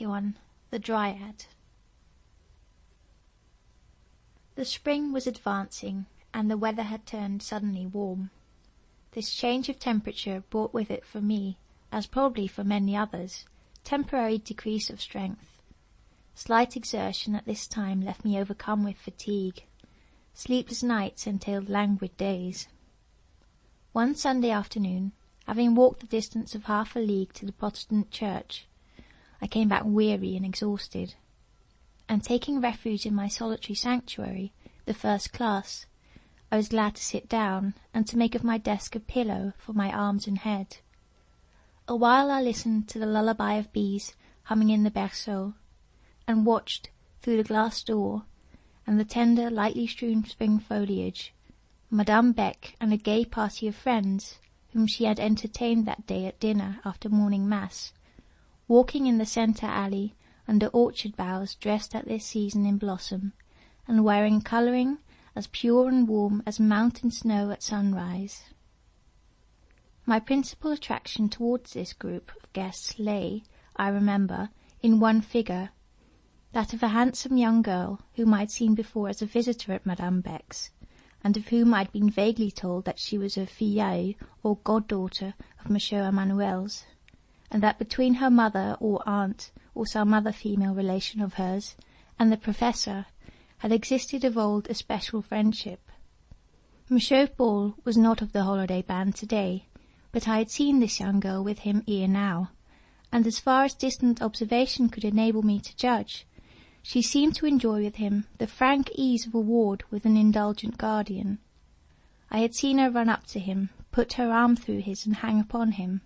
21. The Dryad. The spring was advancing, and the weather had turned suddenly warm. This change of temperature brought with it for me, as probably for many others, temporary decrease of strength. Slight exertion at this time left me overcome with fatigue. Sleepless nights entailed languid days. One Sunday afternoon, having walked the distance of half a league to the Protestant church, I came back weary and exhausted, and taking refuge in my solitary sanctuary, the first class, I was glad to sit down and to make of my desk a pillow for my arms and head. A while I listened to the lullaby of bees humming in the berceau, and watched, through the glass door, and the tender, lightly strewn spring foliage, Madame Beck and a gay party of friends, whom she had entertained that day at dinner after morning mass, walking in the centre alley under orchard boughs dressed at this season in blossom, and wearing colouring as pure and warm as mountain snow at sunrise. My principal attraction towards this group of guests lay, I remember, in one figure, that of a handsome young girl whom I had seen before as a visitor at Madame Beck's, and of whom I had been vaguely told that she was a filleule or goddaughter of Monsieur Emmanuel's, and that between her mother or aunt or some other female relation of hers and the professor had existed of old a special friendship. Monsieur Paul was not of the holiday band today, but I had seen this young girl with him ere now, and as far as distant observation could enable me to judge, she seemed to enjoy with him the frank ease of a ward with an indulgent guardian. I had seen her run up to him, put her arm through his, and hang upon him.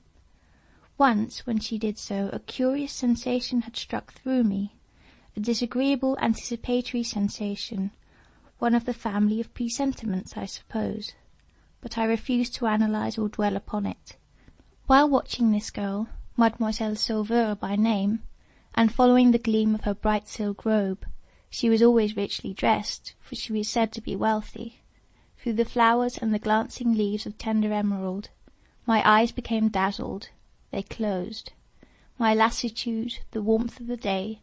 Once, when she did so, a curious sensation had struck through me, a disagreeable anticipatory sensation, one of the family of presentiments, I suppose, but I refused to analyse or dwell upon it. While watching this girl, Mademoiselle Sauveur by name, and following the gleam of her bright silk robe, she was always richly dressed, for she was said to be wealthy, through the flowers and the glancing leaves of tender emerald, my eyes became dazzled. They closed. My lassitude, the warmth of the day,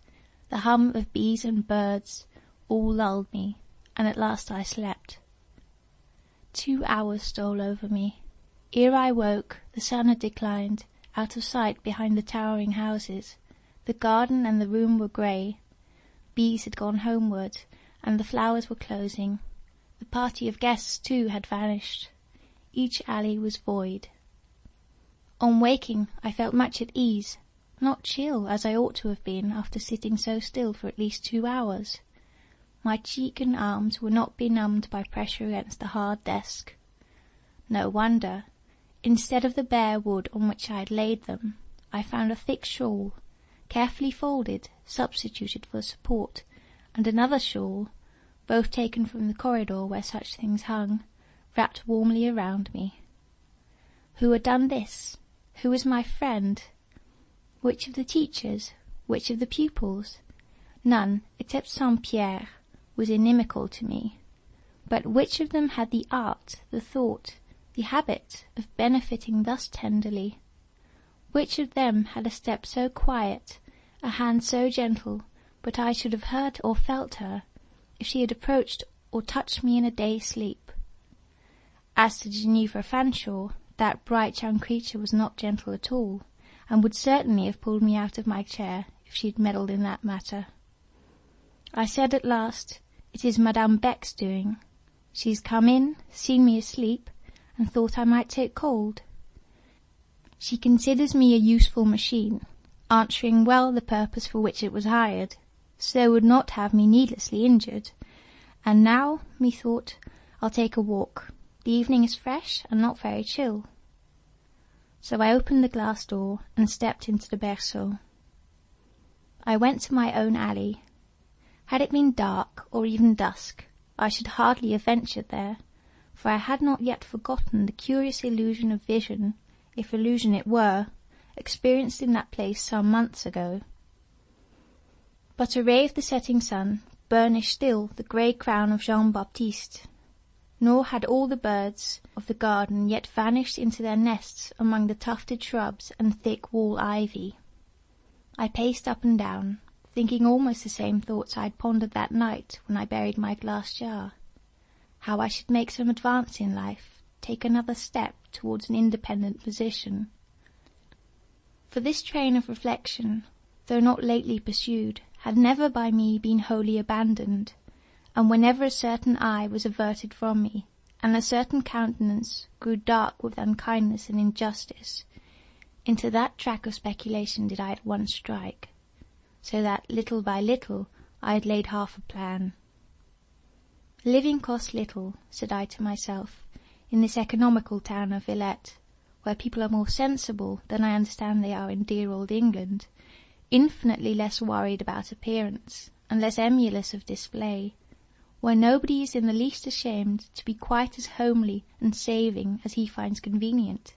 the hum of bees and birds, all lulled me, and at last I slept. 2 hours stole over me. Ere I woke, the sun had declined, out of sight behind the towering houses. The garden and the room were grey. Bees had gone homeward, and the flowers were closing. The party of guests, too, had vanished. Each alley was void. On waking, I felt much at ease, not chill, as I ought to have been after sitting so still for at least 2 hours. My cheek and arms were not benumbed by pressure against the hard desk. No wonder. Instead of the bare wood on which I had laid them, I found a thick shawl, carefully folded, substituted for support, and another shawl, both taken from the corridor where such things hung, wrapped warmly around me. Who had done this? Who was my friend? Which of the teachers? Which of the pupils? None, except Saint-Pierre, was inimical to me. But which of them had the art, the thought, the habit of benefiting thus tenderly? Which of them had a step so quiet, a hand so gentle, but I should have heard or felt her, if she had approached or touched me in a day's sleep? As to Ginevra Fanshawe, that bright young creature was not gentle at all, and would certainly have pulled me out of my chair if she had meddled in that matter. I said at last, "It is Madame Beck's doing. She's come in, seen me asleep, and thought I might take cold. She considers me a useful machine, answering well the purpose for which it was hired, so would not have me needlessly injured. And now, methought, I'll take a walk. The evening is fresh and not very chill." So I opened the glass door and stepped into the berceau. I went to my own alley. Had it been dark or even dusk, I should hardly have ventured there, for I had not yet forgotten the curious illusion of vision, if illusion it were, experienced in that place some months ago. But a ray of the setting sun burnished still the grey crown of Jean-Baptiste, nor had all the birds of the garden yet vanished into their nests among the tufted shrubs and thick wall ivy. I paced up and down, thinking almost the same thoughts I had pondered that night when I buried my glass jar. How I should make some advance in life, take another step towards an independent position. For this train of reflection, though not lately pursued, had never by me been wholly abandoned, and whenever a certain eye was averted from me, and a certain countenance grew dark with unkindness and injustice, into that track of speculation did I at once strike, so that, little by little, I had laid half a plan. Living costs little, said I to myself, in this economical town of Villette, where people are more sensible than I understand they are in dear old England, infinitely less worried about appearance, and less emulous of display, where nobody is in the least ashamed to be quite as homely and saving as he finds convenient.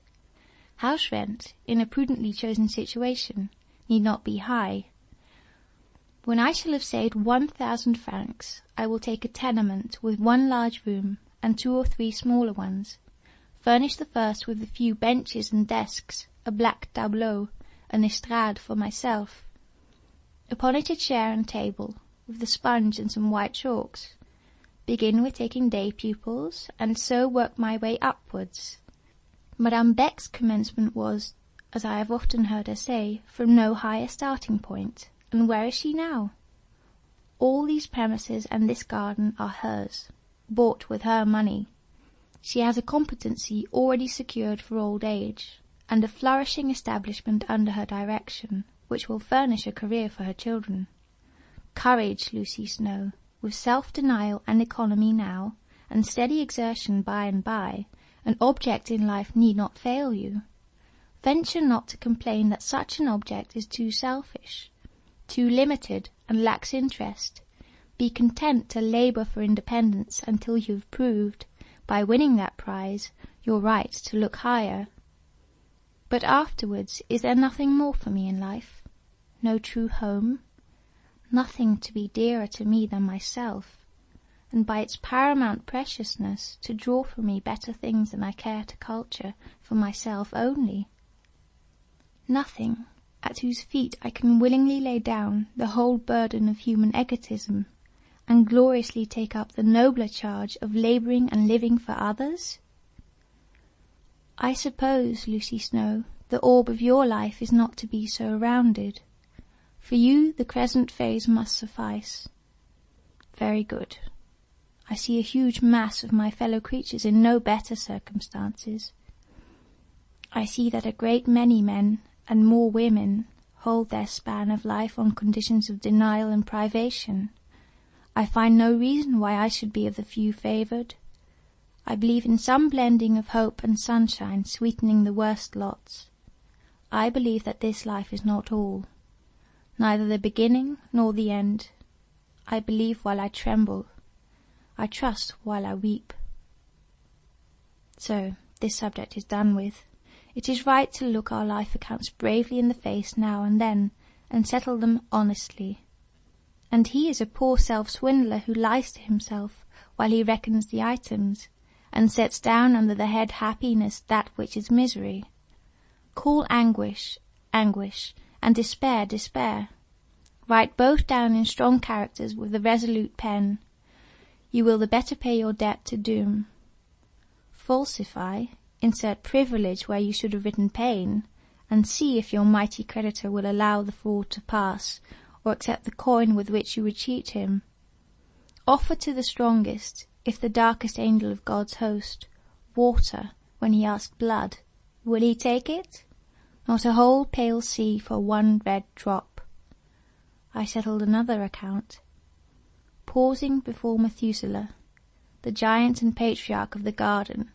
House rent, in a prudently chosen situation, need not be high. When I shall have saved 1,000 francs, I will take a tenement with 1 large room and 2 or 3 smaller ones, furnish the first with a few benches and desks, a black tableau, an estrade for myself. Upon it a chair and table, with the sponge and some white chalks. Begin with taking day pupils, and so work my way upwards. Madame Beck's commencement was, as I have often heard her say, from no higher starting point. And where is she now? All these premises and this garden are hers, bought with her money. She has a competency already secured for old age, and a flourishing establishment under her direction, which will furnish a career for her children. Courage, Lucy Snowe, with self-denial and economy now, and steady exertion by and by, an object in life need not fail you. Venture not to complain that such an object is too selfish, too limited, and lacks interest. Be content to labour for independence until you have proved, by winning that prize, your right to look higher. But afterwards, is there nothing more for me in life? No true home? Nothing to be dearer to me than myself, and by its paramount preciousness to draw for me better things than I care to culture for myself only? Nothing, at whose feet I can willingly lay down the whole burden of human egotism, and gloriously take up the nobler charge of labouring and living for others? I suppose, Lucy Snowe, the orb of your life is not to be so rounded. For you the crescent phase must suffice. Very good. I see a huge mass of my fellow creatures in no better circumstances. I see that a great many men, and more women, hold their span of life on conditions of denial and privation. I find no reason why I should be of the few favoured. I believe in some blending of hope and sunshine sweetening the worst lots. I believe that this life is not all, neither the beginning nor the end. I believe while I tremble. I trust while I weep. So, this subject is done with. It is right to look our life accounts bravely in the face now and then, and settle them honestly. And he is a poor self-swindler who lies to himself while he reckons the items, and sets down under the head happiness that which is misery. Call anguish, anguish, and despair, despair. Write both down in strong characters with a resolute pen. You will the better pay your debt to doom. Falsify, insert privilege where you should have written pain, and see if your mighty creditor will allow the fraud to pass, or accept the coin with which you would cheat him. Offer to the strongest, if the darkest angel of God's host, water when he asks blood. Will he take it? Not a whole pale sea for one red drop. I settled another account. Pausing before Methuselah, the giant and patriarch of the garden,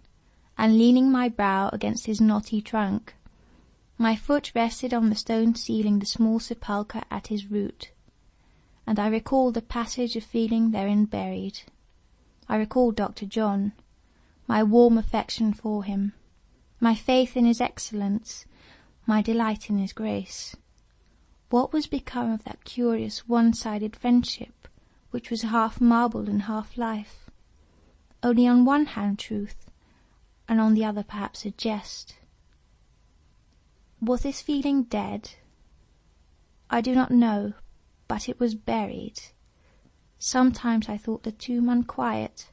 and leaning my brow against his knotty trunk, my foot rested on the stone ceiling the small sepulchre at his root, and I recalled the passage of feeling therein buried. I recalled Dr. John, my warm affection for him, my faith in his excellence, my delight in his grace. What was become of that curious one-sided friendship, which was half marble and half life? Only on one hand truth, and on the other perhaps a jest. Was this feeling dead? I do not know, but it was buried. Sometimes I thought the tomb unquiet,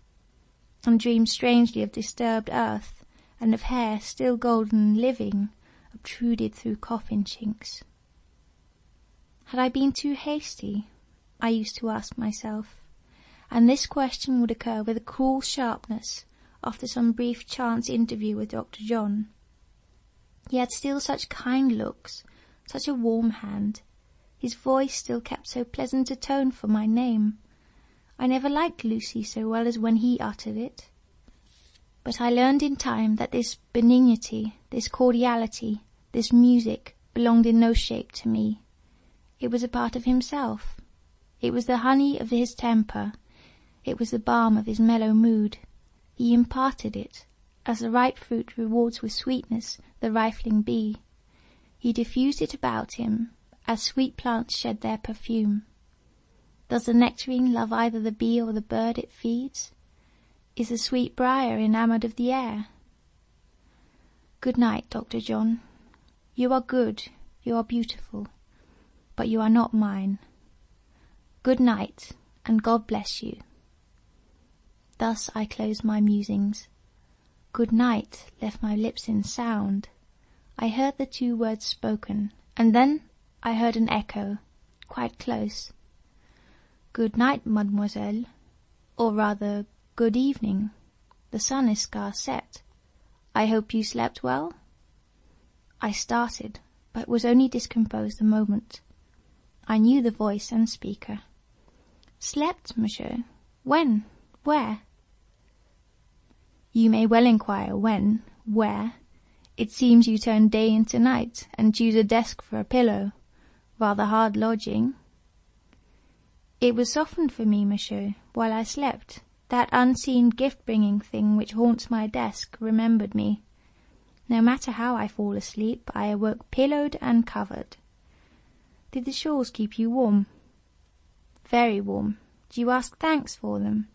and dreamed strangely of disturbed earth, and of hair still golden and living, obtruded through coffin chinks. Had I been too hasty? I used to ask myself, and this question would occur with a cruel sharpness after some brief chance interview with Dr. John. He had still such kind looks, such a warm hand. His voice still kept so pleasant a tone for my name. I never liked Lucy so well as when he uttered it. But I learned in time that this benignity, this cordiality, this music belonged in no shape to me. It was a part of himself. It was the honey of his temper. It was the balm of his mellow mood. He imparted it, as the ripe fruit rewards with sweetness the rifling bee. He diffused it about him, as sweet plants shed their perfume. Does the nectarine love either the bee or the bird it feeds? Is the sweet briar enamoured of the air? Good night, Dr. John. You are good, you are beautiful, but you are not mine. Good night, and God bless you. Thus I closed my musings. Good night left my lips in sound. I heard the two words spoken, and then I heard an echo, quite close. Good night, mademoiselle, or rather, good evening. The sun is scarce set. I hope you slept well? I started, but was only discomposed a moment. I knew the voice and speaker. Slept, monsieur? When? Where? You may well inquire when, where. It seems you turn day into night, and choose a desk for a pillow. Rather hard lodging. It was softened for me, monsieur, while I slept. That unseen gift-bringing thing which haunts my desk remembered me. No matter how I fall asleep, I awoke pillowed and covered. Did the shawls keep you warm? Very warm. Do you ask thanks for them?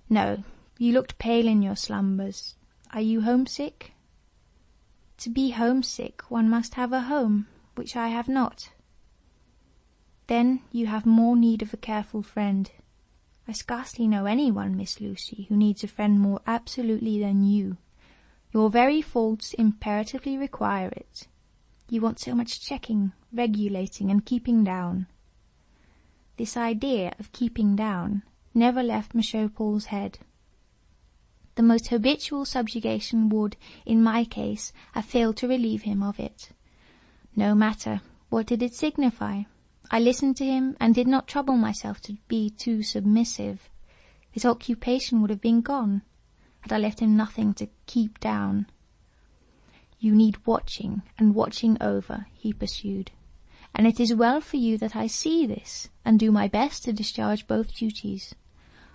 No, you looked pale in your slumbers. Are you homesick? To be homesick, one must have a home, which I have not. Then you have more need of a careful friend. I scarcely know anyone, Miss Lucy, who needs a friend more absolutely than you. Your very faults imperatively require it. You want so much checking, regulating, and keeping down. This idea of keeping down never left Monsieur Paul's head. The most habitual subjugation would, in my case, have failed to relieve him of it. No matter, what did it signify? I listened to him, and did not trouble myself to be too submissive. His occupation would have been gone, had I left him nothing to keep down. You need watching, and watching over, he pursued, and it is well for you that I see this, and do my best to discharge both duties.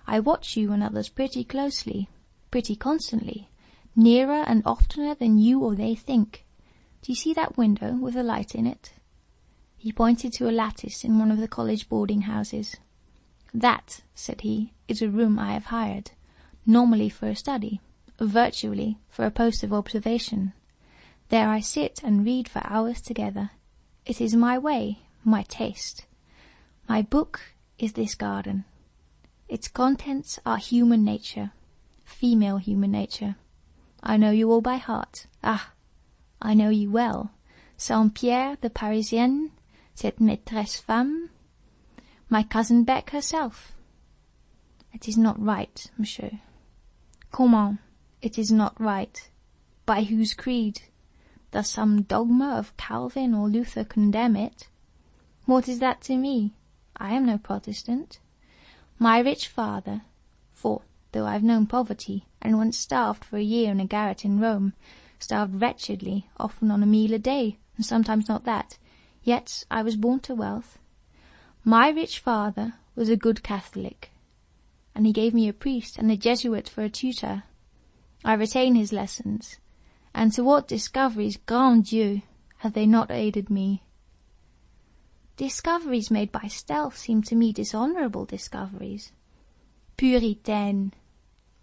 I watch you and others pretty closely, pretty constantly, nearer and oftener than you or they think. Do you see that window with a light in it? He pointed to a lattice in one of the college boarding-houses. That, said he, is a room I have hired, normally for a study, virtually for a post of observation. There I sit and read for hours together. It is my way, my taste. My book is this garden. Its contents are human nature, female human nature. I know you all by heart. Ah, I know you well. Saint-Pierre, the Parisienne, cette maîtresse femme, my cousin Beck herself. It is not right, monsieur. Comment? It is not right. By whose creed? Does some dogma of Calvin or Luther condemn it? What is that to me? I am no Protestant. My rich father, for, though I've known poverty, and once starved for a year in a garret in Rome, starved wretchedly, often on a meal a day, and sometimes not that, yet I was born to wealth. My rich father was a good Catholic, and he gave me a priest and a Jesuit for a tutor. I retain his lessons, and to what discoveries, grand Dieu, have they not aided me? Discoveries made by stealth seem to me dishonourable discoveries. Puritaine!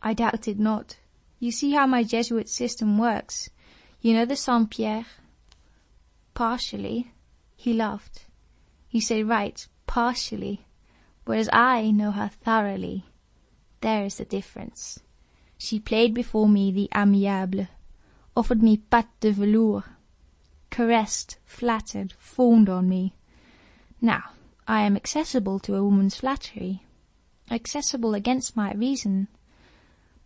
I doubt it not. You see how my Jesuit system works. You know the Saint-Pierre? Partially. He laughed. You say right, partially, whereas I know her thoroughly. There is the difference. She played before me the amiable, offered me pattes de velours, caressed, flattered, fawned on me. Now, I am accessible to a woman's flattery, accessible against my reason.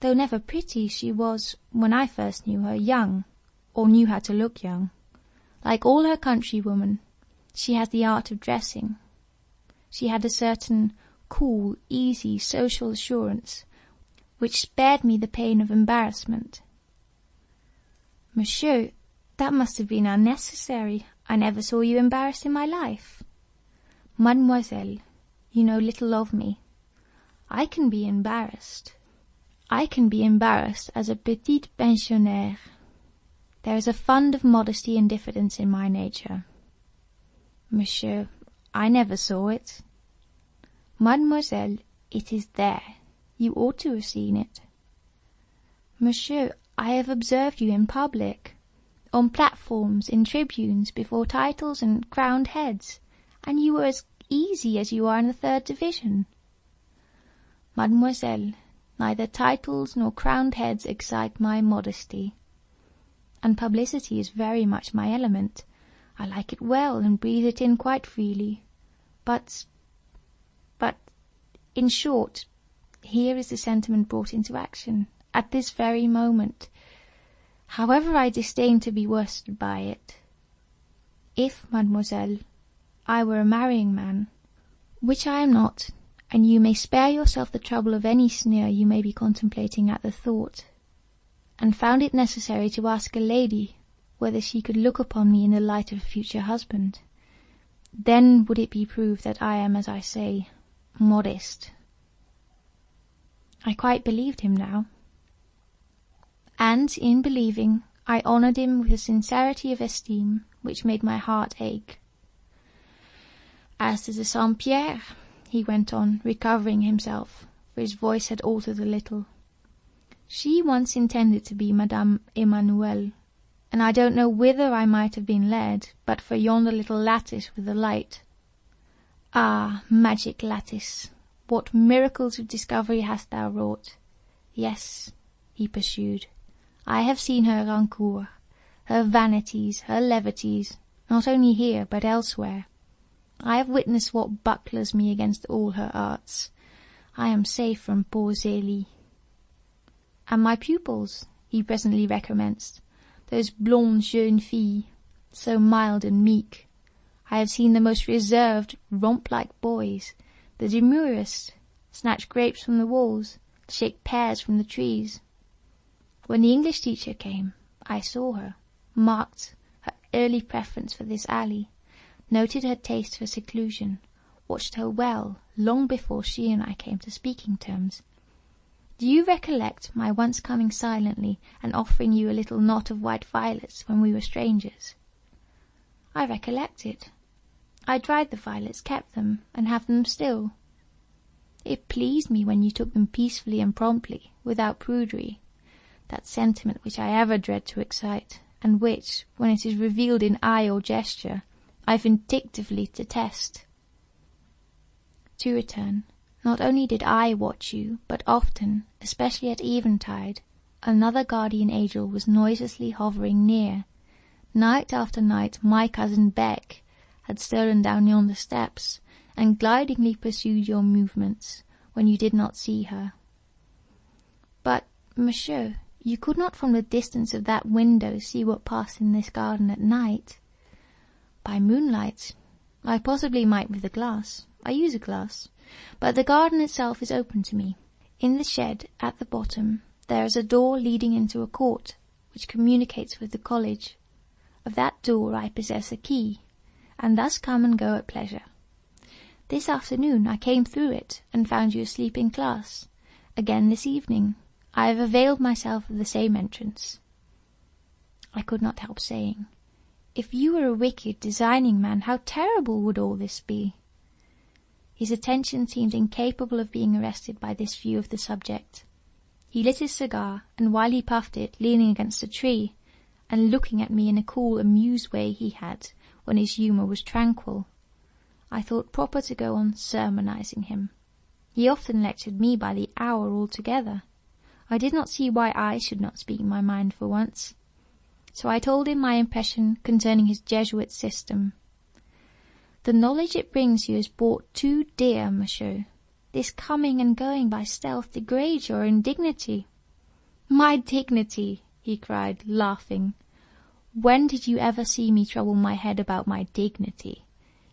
Though never pretty, she was, when I first knew her, young, or knew how to look young. Like all her countrywomen, she has the art of dressing. She had a certain cool, easy, social assurance, which spared me the pain of embarrassment. Monsieur, that must have been unnecessary. I never saw you embarrassed in my life. Mademoiselle, you know little of me. I can be embarrassed. I can be embarrassed as a petite pensionnaire. There is a fund of modesty and diffidence in my nature. Monsieur, I never saw it. Mademoiselle, it is there. You ought to have seen it. Monsieur, I have observed you in public, on platforms, in tribunes, before titles and crowned heads, and you were as easy as you are in the 3rd Division. Mademoiselle, neither titles nor crowned heads excite my modesty, and publicity is very much my element. I like it well and breathe it in quite freely. But, in short, here is the sentiment brought into action, at this very moment, however I disdain to be worsted by it. If, mademoiselle, I were a marrying man, which I am not, and you may spare yourself the trouble of any sneer you may be contemplating at the thought, and found it necessary to ask a lady whether she could look upon me in the light of a future husband, then would it be proved that I am, as I say, modest. I quite believed him now, and in believing I honoured him with a sincerity of esteem which made my heart ache. As to the Saint-Pierre, he went on, recovering himself, for his voice had altered a little, she once intended to be Madame Emmanuelle, and I don't know whither I might have been led, but for yonder little lattice with the light. Ah, magic lattice, what miracles of discovery hast thou wrought! Yes, he pursued, I have seen her rancour, her vanities, her levities, not only here, but elsewhere. I have witnessed what bucklers me against all her arts. I am safe from poor Zélie. And my pupils, he presently recommenced, those blondes jeunes filles, so mild and meek. I have seen the most reserved, romp-like boys, the demurest, snatch grapes from the walls, shake pears from the trees. When the English teacher came, I saw her, marked her early preference for this alley, noted her taste for seclusion, watched her well, long before she and I came to speaking terms. Do you recollect my once coming silently and offering you a little knot of white violets when we were strangers? I recollect it. I dried the violets, kept them, and have them still. It pleased me when you took them peacefully and promptly, without prudery, that sentiment which I ever dread to excite, and which, when it is revealed in eye or gesture, I vindictively detest. To return, not only did I watch you, but often, especially at eventide, another guardian angel was noiselessly hovering near. Night after night my cousin Beck had stolen down yonder steps, and glidingly pursued your movements, when you did not see her. But, monsieur, you could not from the distance of that window see what passed in this garden at night. By moonlight, I possibly might with a glass. I use a glass. But the garden itself is open to me. In the shed, at the bottom, there is a door leading into a court, which communicates with the college. Of that door I possess a key, and thus come and go at pleasure. This afternoon I came through it, and found you asleep in class. Again this evening, I have availed myself of the same entrance. I could not help saying, if you were a wicked, designing man, how terrible would all this be? His attention seemed incapable of being arrested by this view of the subject. He lit his cigar, and while he puffed it, leaning against a tree, and looking at me in a cool, amused way he had, when his humour was tranquil, I thought proper to go on sermonizing him. He often lectured me by the hour altogether. I did not see why I should not speak my mind for once. So I told him my impression concerning his Jesuit system. The knowledge it brings you is bought too dear, monsieur. This coming and going by stealth degrades your own dignity. My dignity, he cried, laughing. When did you ever see me trouble my head about my dignity?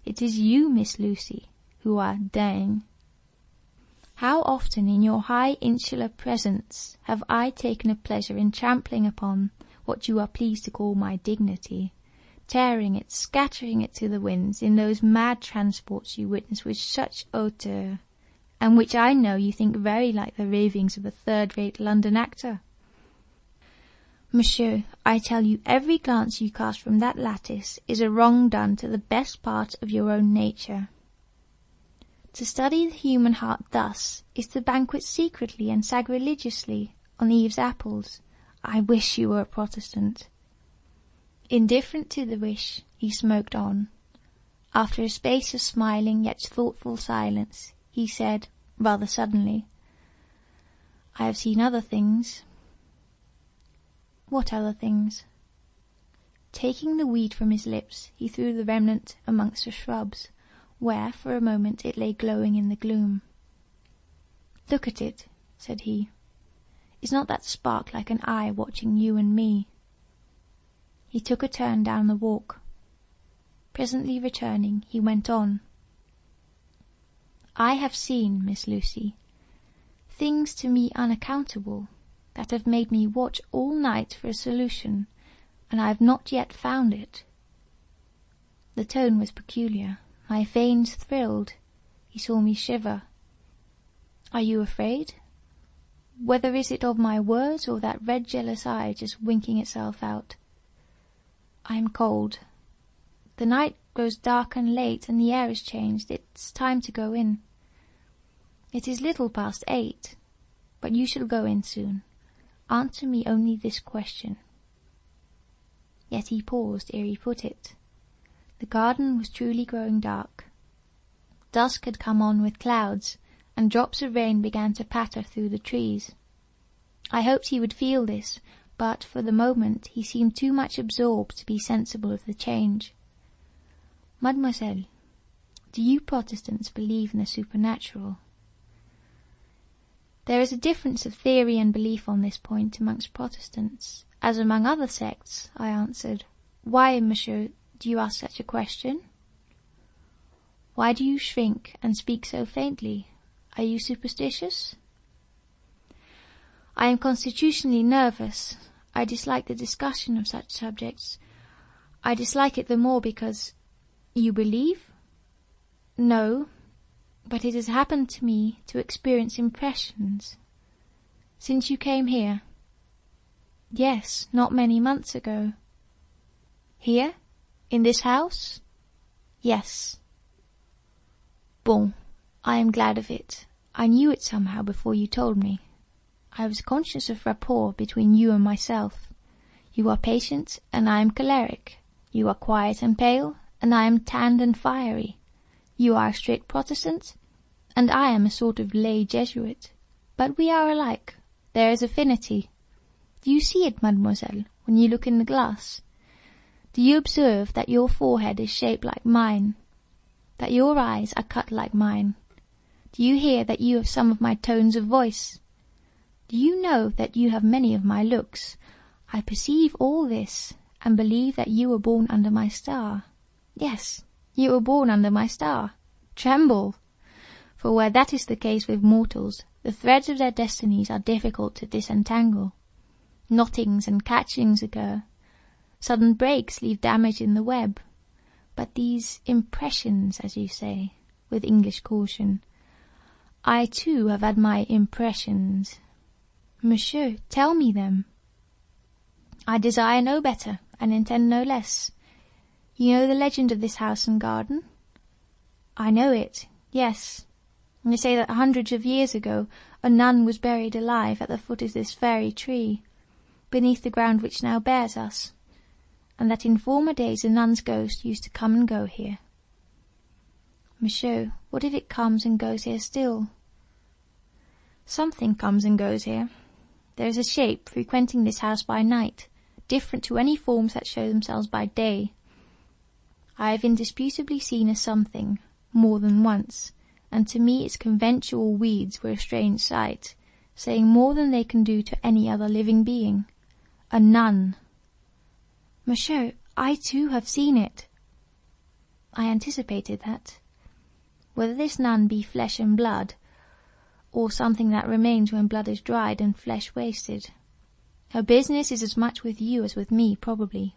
It is you, Miss Lucy, who are dingue. How often in your high insular presence have I taken a pleasure in trampling upon what you are pleased to call my dignity, tearing it, scattering it to the winds in those mad transports you witness with such hauteur, and which I know you think very like the ravings of a third-rate London actor. Monsieur, I tell you, every glance you cast from that lattice is a wrong done to the best part of your own nature. To study the human heart thus is to banquet secretly and sacrilegiously on Eve's apples. I wish you were a Protestant. Indifferent to the wish, he smoked on. After a space of smiling yet thoughtful silence, he said, rather suddenly, I have seen other things. What other things? Taking the weed from his lips, he threw the remnant amongst the shrubs, where for a moment it lay glowing in the gloom. Look at it, said he. Is not that spark like an eye watching you and me? He took a turn down the walk. Presently returning, he went on. I have seen, Miss Lucy, things to me unaccountable, that have made me watch all night for a solution, and I have not yet found it. The tone was peculiar. My veins thrilled. He saw me shiver. Are you afraid? Whether is it of my words or that red jealous eye just winking itself out? I am cold. The night grows dark and late, and the air is changed. It's time to go in. It is little past 8, but you shall go in soon. Answer me only this question. Yet he paused ere he put it. The garden was truly growing dark. Dusk had come on with clouds, and drops of rain began to patter through the trees. I hoped he would feel this, but for the moment he seemed too much absorbed to be sensible of the change. Mademoiselle, do you Protestants believe in the supernatural? There is a difference of theory and belief on this point amongst Protestants, as among other sects, I answered. Why, monsieur, do you ask such a question? Why do you shrink and speak so faintly? Are you superstitious? I am constitutionally nervous. I dislike the discussion of such subjects. I dislike it the more because... You believe? No, but it has happened to me to experience impressions. Since you came here? Yes, not many months ago. Here? In this house? Yes. Bon, I am glad of it. I knew it somehow before you told me. I was conscious of rapport between you and myself. You are patient, and I am choleric. You are quiet and pale, and I am tanned and fiery. You are a strict Protestant, and I am a sort of lay Jesuit. But we are alike. There is affinity. Do you see it, mademoiselle, when you look in the glass? Do you observe that your forehead is shaped like mine, that your eyes are cut like mine? Do you hear that you have some of my tones of voice? Do you know that you have many of my looks? I perceive all this, and believe that you were born under my star. Yes, you were born under my star. Tremble! For where that is the case with mortals, the threads of their destinies are difficult to disentangle. Knottings and catchings occur. Sudden breaks leave damage in the web. But these impressions, as you say, with English caution, I too have had my impressions. Monsieur, tell me them. I desire no better, and intend no less. You know the legend of this house and garden? I know it, yes. They say that hundreds of years ago a nun was buried alive at the foot of this very tree, beneath the ground which now bears us, and that in former days a nun's ghost used to come and go here. Monsieur, what if it comes and goes here still? Something comes and goes here. There is a shape frequenting this house by night, different to any forms that show themselves by day. I have indisputably seen a something, more than once, and to me its conventual weeds were a strange sight, saying more than they can do to any other living being. A nun. Monsieur, I too have seen it. I anticipated that. Whether this nun be flesh and blood, or something that remains when blood is dried and flesh wasted, her business is as much with you as with me, probably.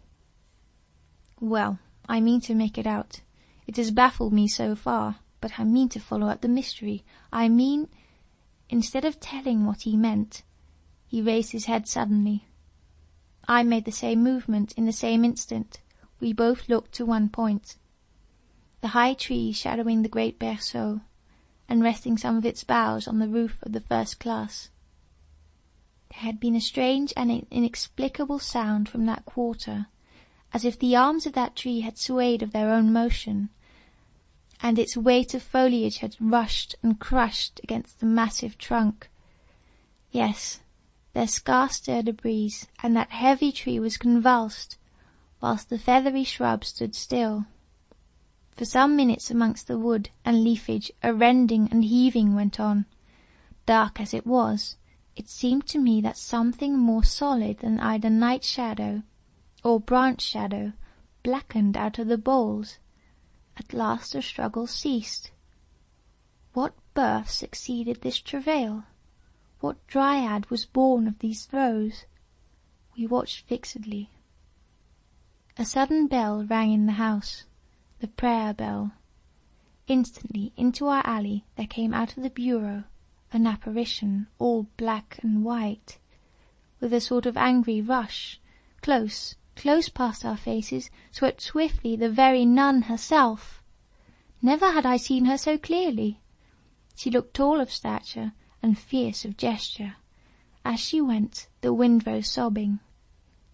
Well, I mean to make it out. It has baffled me so far, but I mean to follow up the mystery. I mean—" Instead of telling what he meant, he raised his head suddenly. I made the same movement in the same instant. We both looked to one point. The high tree shadowing the great berceau, and resting some of its boughs on the roof of the first class. There had been a strange and inexplicable sound from that quarter, as if the arms of that tree had swayed of their own motion, and its weight of foliage had rushed and crushed against the massive trunk. Yes, there scarce stirred a breeze, and that heavy tree was convulsed, whilst the feathery shrub stood still. For some minutes amongst the wood and leafage a rending and heaving went on. Dark as it was, it seemed to me that something more solid than either night shadow or branch shadow blackened out of the boles. At last the struggle ceased. What birth succeeded this travail? What dryad was born of these throes? We watched fixedly. A sudden bell rang in the house, the prayer bell. Instantly into our alley there came out of the bureau an apparition, all black and white, with a sort of angry rush, close past our faces, swept swiftly the very nun herself. Never had I seen her so clearly. She looked tall of stature and fierce of gesture. As she went, the wind rose sobbing.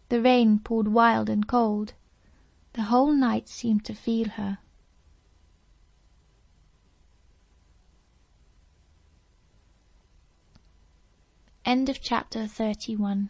The rain poured wild and cold. The whole night seemed to feel her. End of chapter 31.